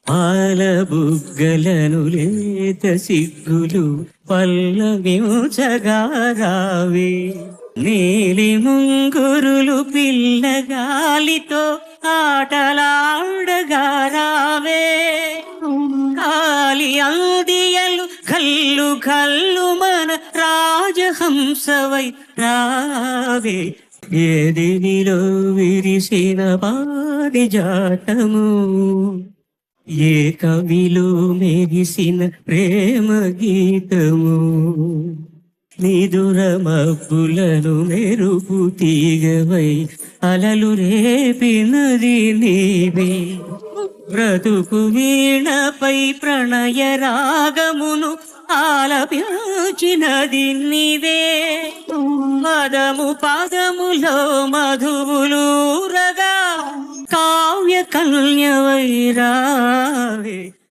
పాల బుగ్గలను లేత సిగ్గులు పల్లవించగా రావే. నీలి ముంగురులు పిల్లగాలితో ఆటలాడగా రావే. కాలి అందియలు కల్లు కల్లు మన రాజహంసవై రావే. ఏదినిలో విరిసిన పారిజాతము, ఏ కవిలో మెరిసిన ప్రేమ గీతము. నిదుర మబ్బులను మెరుపు తీగవై అలలు రేపినది నీవే. బ్రతుకు వీణపై ప్రణయ రాగమును ఆలపించినది నీవే. పదము పదములో మధువులూరగా కావ్య కన్యవై రావే.